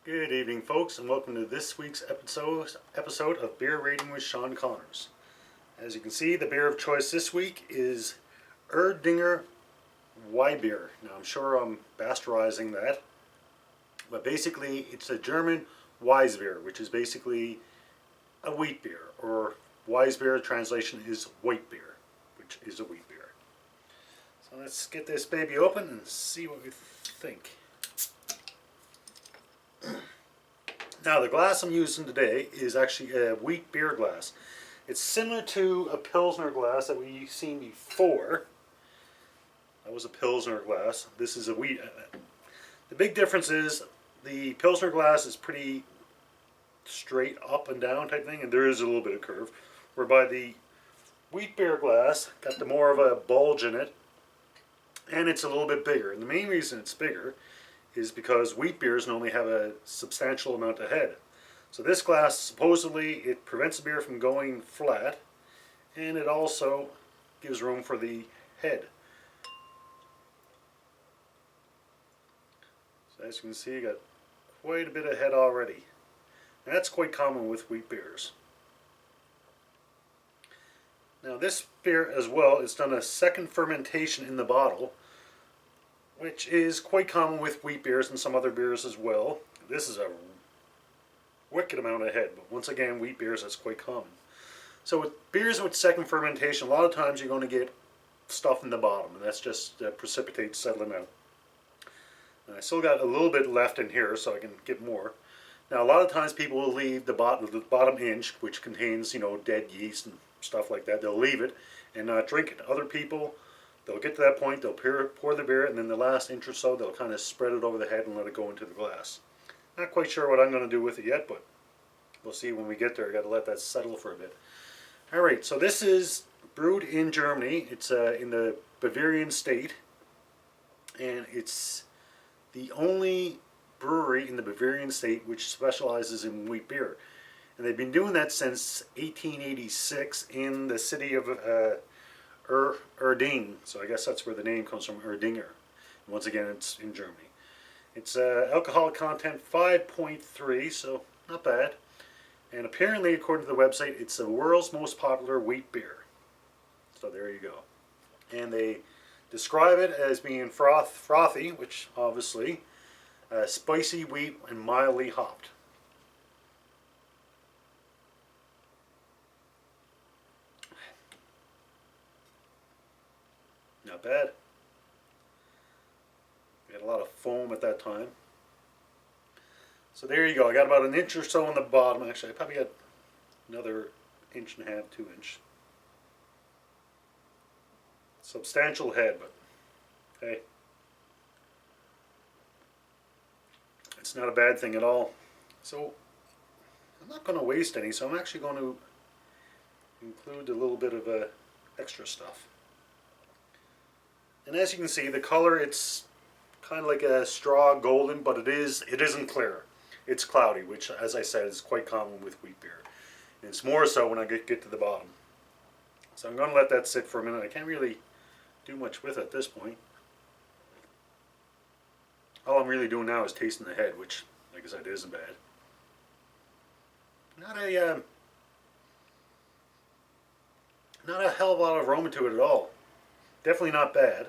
Good evening, folks, and welcome to this week's episode of Beer Rating with Sean Connors. As you can see, the beer of choice this week is Erdinger Weibbier. Now, I'm sure I'm bastardizing that, but basically it's a German weissbier, which is basically a wheat beer, or weissbier translation is white beer, which is a wheat beer. So let's get this baby open and see what we think. Now, the glass I'm using today is actually a wheat beer glass. It's similar to a Pilsner glass that we've seen before. That was a Pilsner glass. This is a wheat. The big difference is the Pilsner glass is pretty straight up and down type thing, and there is a little bit of curve. Whereby the wheat beer glass got the more of a bulge in it, and it's a little bit bigger. And the main reason it's bigger is because wheat beers normally have a substantial amount of head. So this glass, supposedly, it prevents the beer from going flat, and it also gives room for the head. So as you can see, you got quite a bit of head already. And that's quite common with wheat beers. Now this beer as well, it's done a second fermentation in the bottle, which is quite common with wheat beers and some other beers as well. This is a wicked amount of head, but once again, wheat beers, that's quite common. So with beers with second fermentation, a lot of times you're going to get stuff in the bottom, and that's just precipitate settling out. And I still got a little bit left in here, so I can get more. Now, a lot of times people will leave the bottom inch, which contains, dead yeast and stuff like that. They'll leave it and not drink it. Other people, they'll get to that point, they'll pour the beer, and then the last inch or so, they'll kind of spread it over the head and let it go into the glass. Not quite sure what I'm going to do with it yet, but we'll see when we get there. I've got to let that settle for a bit. Alright, so this is brewed in Germany. It's in the Bavarian state, and it's the only brewery in the Bavarian state which specializes in wheat beer. And they've been doing that since 1886 in the city of Erding, so I guess that's where the name comes from, Erdinger. And once again, it's in Germany. It's alcohol content 5.3, so not bad. And apparently, according to the website, it's the world's most popular wheat beer. So there you go. And they describe it as being frothy, which obviously, spicy wheat and mildly hopped. Not bad. Got a lot of foam at that time. So there you go. I got about an inch or so on the bottom. Actually, I probably got another inch and a half, 2 inch. Substantial head, but hey, it's not a bad thing at all. So I'm not going to waste any, so I'm actually going to include a little bit of extra stuff. And as you can see, the color, it's kind of like a straw golden, but it isn't clear. It's cloudy, which, as I said, is quite common with wheat beer. And it's more so when I get to the bottom. So I'm going to let that sit for a minute. I can't really do much with it at this point. All I'm really doing now is tasting the head, which, like I said, isn't bad. Not a hell of a lot of aroma to it at all. Definitely not bad,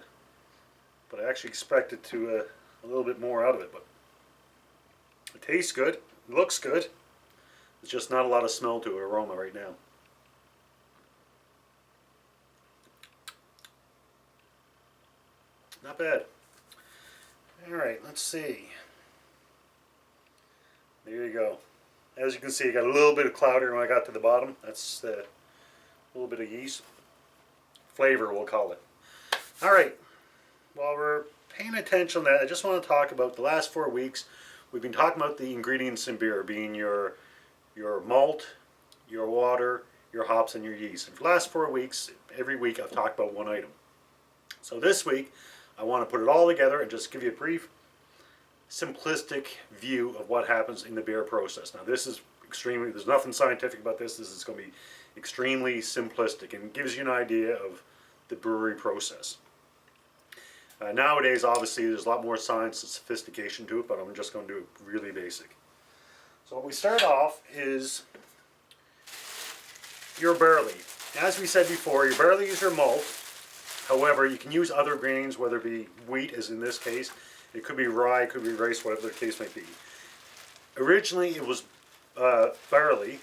but I actually expected to a little bit more out of it. But it tastes good, it looks good. There's just not a lot of smell to it, aroma right now. Not bad. Alright, let's see. There you go. As you can see, I got a little bit of cloudier when I got to the bottom. That's a little bit of yeast. Flavor, we'll call it. Alright, while we're paying attention to that, I just want to talk about the last 4 weeks. We've been talking about the ingredients in beer, being your malt, your water, your hops, and your yeast. And for the last 4 weeks, every week I've talked about one item. So this week, I want to put it all together and just give you a brief, simplistic view of what happens in the beer process. Now this is there's nothing scientific about this. This is going to be extremely simplistic and gives you an idea of the brewery process. Nowadays, obviously, there's a lot more science and sophistication to it, but I'm just going to do it really basic. So what we start off is your barley. As we said before, your barley is your malt. However, you can use other grains, whether it be wheat, as in this case. It could be rye, it could be rice, whatever the case might be. Originally, it was barley,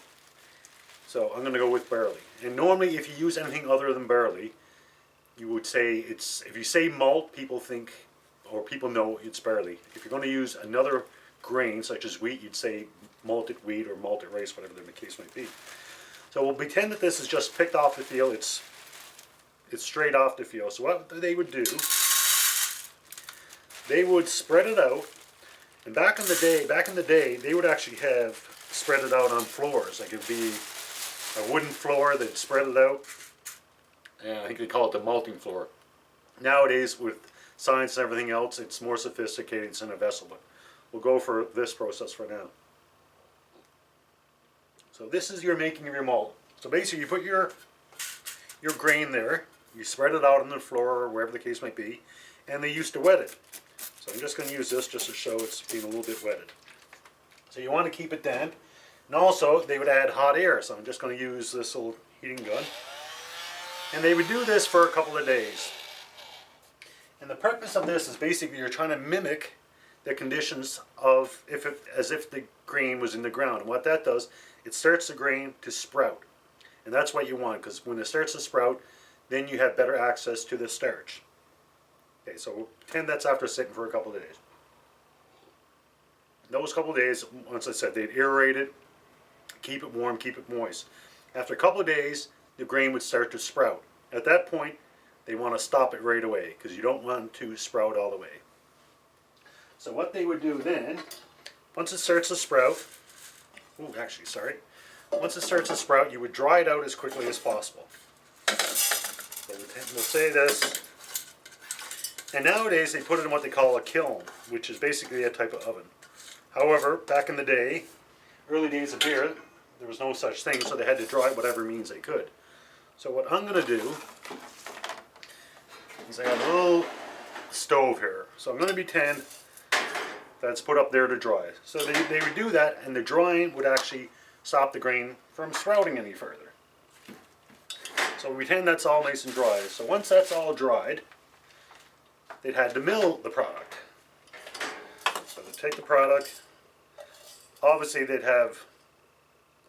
so I'm going to go with barley. And normally, if you use anything other than barley, you would say it's, if you say malt, people think, or people know it's barley. If you're going to use another grain, such as wheat, you'd say malted wheat or malted rice, whatever the case might be. So we'll pretend that this is just picked off the field. It's straight off the field. So what they would do, they would spread it out. And back in the day, they would actually have spread it out on floors. Like it'd be a wooden floor, they'd spread it out. And I think they call it the malting floor. Nowadays, with science and everything else, it's more sophisticated. It's in a vessel, but we'll go for this process for now. So this is your making of your malt. So basically, you put your grain there, you spread it out on the floor or wherever the case might be, and they used to wet it. So I'm just going to use this just to show it's being a little bit wetted. So you want to keep it damp, and also they would add hot air. So I'm just going to use this little heating gun, and they would do this for a couple of days. And the purpose of this is basically you're trying to mimic the conditions of as if the grain was in the ground. And what that does, it starts the grain to sprout. And that's what you want, because when it starts to sprout, then you have better access to the starch. Okay, so we'll pretend that's after sitting for a couple of days. Those couple of days, once I said, they'd aerate it, keep it warm, keep it moist. After a couple of days, the grain would start to sprout. At that point, they want to stop it right away, because you don't want to sprout all the way. So what they would do then, once it starts to sprout, once it starts to sprout, you would dry it out as quickly as possible. So we'll say this. And nowadays they put it in what they call a kiln, which is basically a type of oven. However, back in the day, early days of beer, there was no such thing, so they had to dry it whatever means they could. So what I'm going to do is I have a little stove here. So I'm going to pretend that's put up there to dry. So they would do that, and the drying would actually stop the grain from sprouting any further. So we pretend that's all nice and dry. So once that's all dried, they'd had to mill the product. So they'd take the product. Obviously they'd have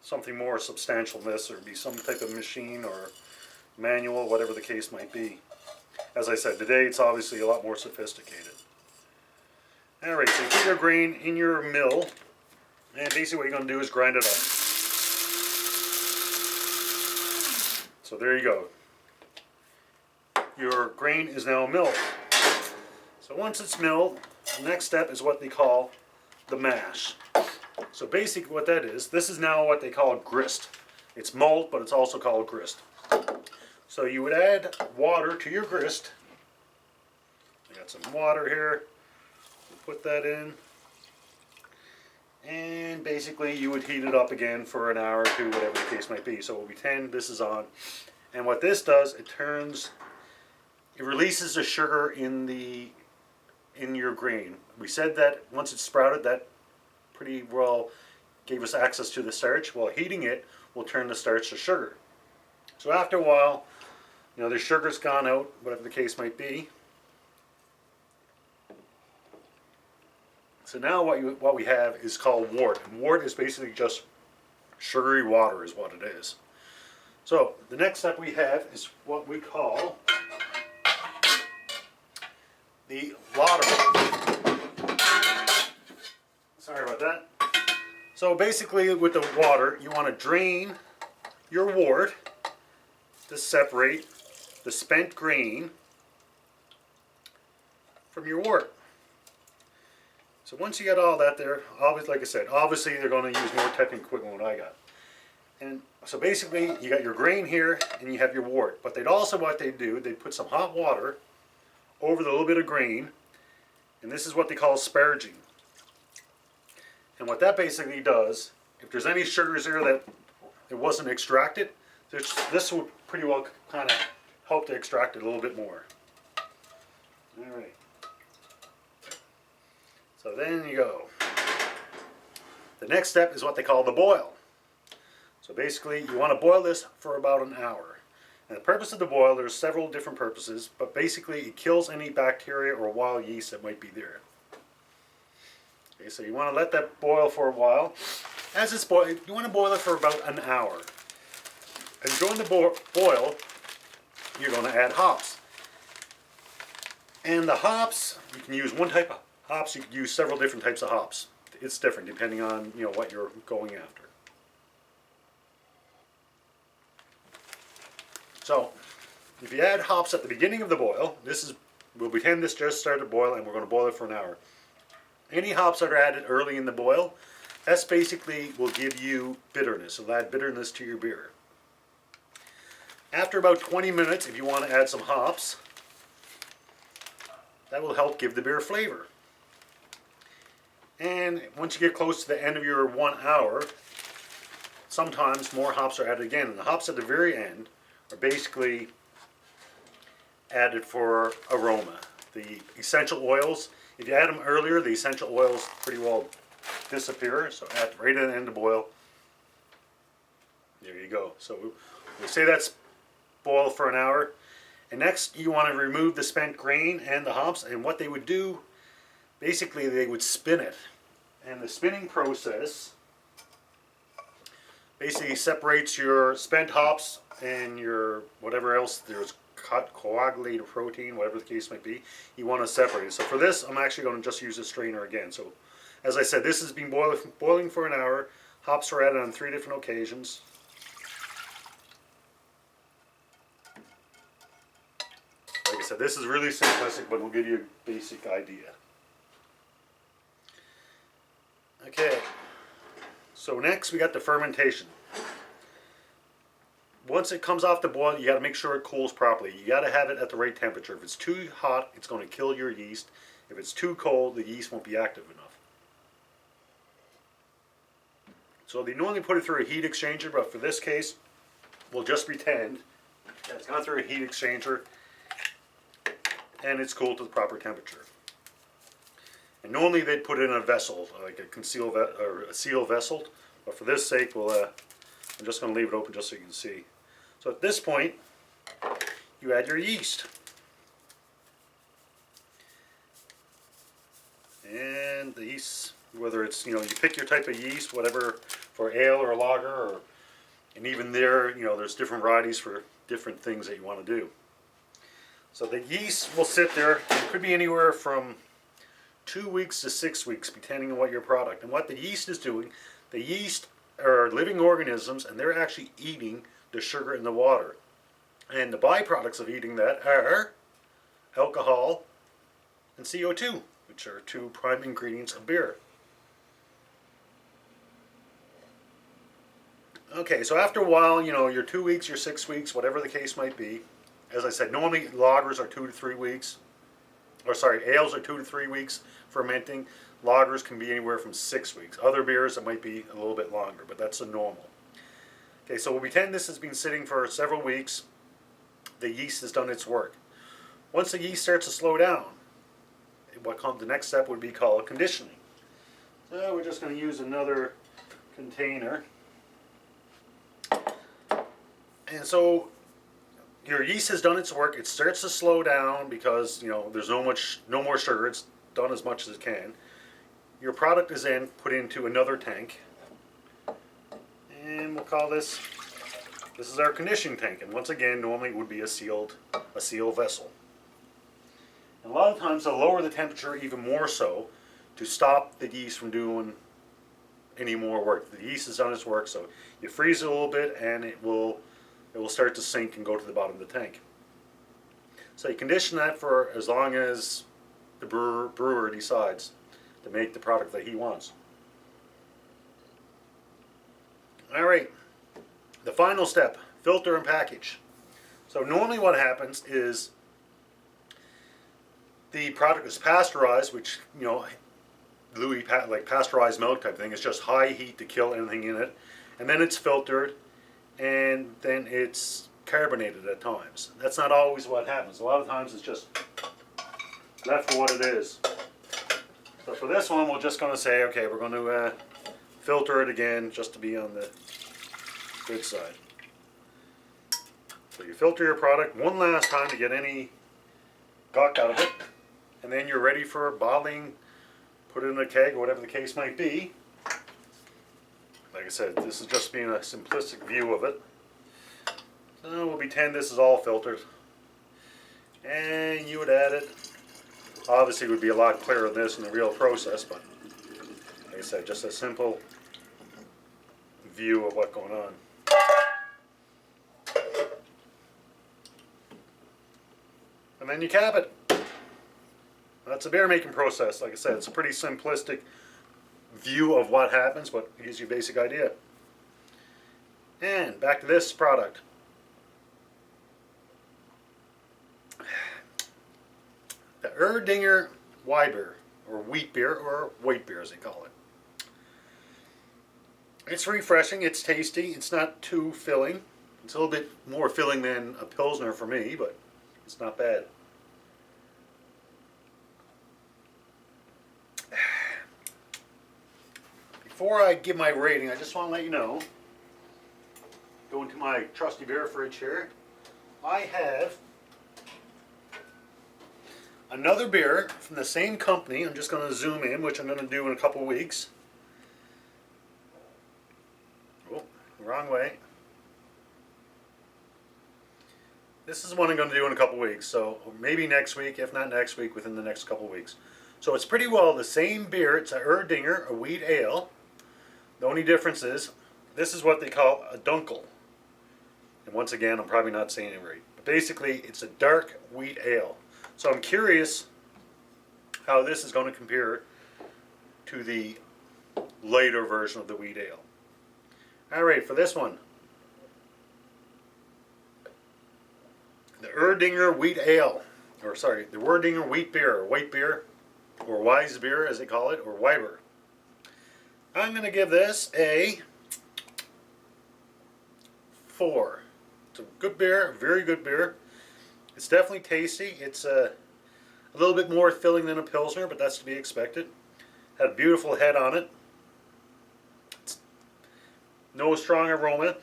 something more substantial than this. There'd be some type of machine or manual, whatever the case might be. As I said, today it's obviously a lot more sophisticated. Alright, so you put your grain in your mill, and basically what you're going to do is grind it up. So there you go. Your grain is now milled. So once it's milled, the next step is what they call the mash. So basically what that is, this is now what they call grist. It's malt, but it's also called grist. So you would add water to your grist. I got some water here. Put that in. And basically you would heat it up again for an hour or two, whatever the case might be. So we'll pretend this is on. And what this does, it releases the sugar in your grain. We said that once it's sprouted, that pretty well gave us access to the starch. Well, heating it will turn the starch to sugar. So after a while, the sugar's gone out, whatever the case might be. So now what we have is called wort. And wort is basically just sugary water is what it is. So the next step we have is what we call the lauter. Sorry about that. So basically with the water, you want to drain your wort to separate the spent grain from your wort. So once you get all that there, obviously, like I said, obviously they're going to use more technical equipment than what I got. And so basically, you got your grain here, and you have your wort. But what they'd do, they'd put some hot water over the little bit of grain, and this is what they call sparging. And what that basically does, if there's any sugars there that it wasn't extracted, this would pretty well kind of help to extract it a little bit more. All right. So then you go. The next step is what they call the boil. So basically you want to boil this for about an hour. And the purpose of the boil, there's several different purposes, but basically it kills any bacteria or wild yeast that might be there. Okay, so you want to let that boil for a while. As it's boiling, you want to boil it for about an hour. And during the boil, you're going to add hops. And the hops, you can use one type of hops, you can use several different types of hops. It's different depending on what you're going after. So, if you add hops at the beginning of the boil, we'll pretend this just started to boil and we're going to boil it for an hour. Any hops that are added early in the boil, that's basically will give you bitterness. It'll add bitterness to your beer. After about 20 minutes, if you want to add some hops, that will help give the beer flavor. And once you get close to the end of your 1 hour, sometimes more hops are added again. And the hops at the very end are basically added for aroma. The essential oils, if you add them earlier, the essential oils pretty well disappear. So add right at the end of the boil. There you go. So we'll say that's boiled for an hour. And next you want to remove the spent grain and the hops. And what they would do, basically they would spin it. And the spinning process basically separates your spent hops and your whatever else there's coagulated protein, whatever the case might be. You want to separate it. So for this, I'm actually going to just use a strainer again. So as I said, this has been boiling for an hour. Hops are added on 3 different occasions. Like I said, this is really simplistic, but it'll give you a basic idea. Okay, so next we got the fermentation. Once it comes off the boil, you got to make sure it cools properly. You got to have it at the right temperature. If it's too hot, it's going to kill your yeast. If it's too cold, the yeast won't be active enough. So they normally put it through a heat exchanger, but for this case, we'll just pretend that it's gone through a heat exchanger and it's cooled to the proper temperature. And normally they'd put it in a vessel, like a seal vessel, but for this sake, I'm just going to leave it open just so you can see. So at this point, you add your yeast. And the yeast, whether it's, you pick your type of yeast, whatever, for ale or lager, and even there, there's different varieties for different things that you want to do. So the yeast will sit there. It could be anywhere from 2 weeks to 6 weeks, depending on what your product. And what the yeast is doing, the yeast are living organisms, and they're actually eating the sugar in the water. And the byproducts of eating that are alcohol and CO2, which are 2 prime ingredients of beer. Okay, so after a while, your 2 weeks, your 6 weeks, whatever the case might be. As I said, normally lagers are 2 to 3 weeks. Ales are 2 to 3 weeks fermenting. Lagers can be anywhere from 6 weeks. Other beers, it might be a little bit longer, but that's the normal. Okay, so we'll pretend this has been sitting for several weeks. The yeast has done its work. Once the yeast starts to slow down, the next step would be called conditioning. So we're just going to use another container. And so your yeast has done its work. It starts to slow down because there's no more sugar. It's done as much as it can. Your product is then put into another tank, and we'll call this is our conditioning tank. And once again, normally it would be a sealed vessel. And a lot of times they'll lower the temperature even more so to stop the yeast from doing any more work. The yeast has done its work, so you freeze it a little bit, and it will start to sink and go to the bottom of the tank. So you condition that for as long as the brewer decides to make the product that he wants. Alright, the final step, filter and package. So normally what happens is the product is pasteurized, which, like pasteurized milk type thing. It's just high heat to kill anything in it. And then it's filtered, and then it's carbonated at times. That's not always what happens. A lot of times it's just left for what it is. So for this one, we're just going to say, okay, we're going to filter it again just to be on the good side. So you filter your product one last time to get any gunk out of it, and then you're ready for bottling, put it in a keg or whatever the case might be. Like I said, this is just being a simplistic view of it. So we'll pretend this is all filtered. And you would add it. Obviously it would be a lot clearer than this in the real process, but like I said, just a simple view of what's going on. And then you cap it. That's a beer making process. Like I said, it's a pretty simplistic view of what happens, but it gives you a basic idea. And back to this product. The Erdinger Weibbier, or wheat beer, or white beer as they call it. It's refreshing, it's tasty, it's not too filling. It's a little bit more filling than a Pilsner for me, but it's not bad. Before I give my rating, I just want to let you know, go into my trusty beer fridge here, I have another beer from the same company. I'm just going to zoom in, which I'm going to do in a couple of weeks. Oh, wrong way. This is one I'm going to do in a couple of weeks, so maybe next week, if not next week, within the next couple of weeks. So it's pretty well the same beer. It's a Erdinger, a wheat ale. The only difference is, this is what they call a dunkel. And once again, I'm probably not saying it right. But basically, it's a dark wheat ale. So I'm curious how this is going to compare to the lighter version of the wheat ale. Alright, for this one, the Erdinger wheat ale, or sorry, the Erdinger wheat beer, or white beer, or weissbier as they call it, or Weibbier. I'm going to give this a 4. It's a good beer, very good beer. It's definitely tasty. It's a little bit more filling than a Pilsner, but that's to be expected. Had a beautiful head on it. It's no strong aroma.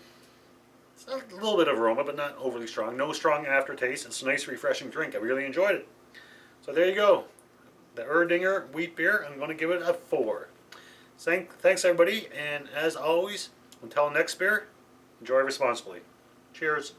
It's a little bit of aroma, but not overly strong. No strong aftertaste. It's a nice, refreshing drink. I really enjoyed it. So there you go. The Erdinger wheat beer, I'm going to give it a 4. Thanks everybody, and as always, until next beer, enjoy responsibly. Cheers.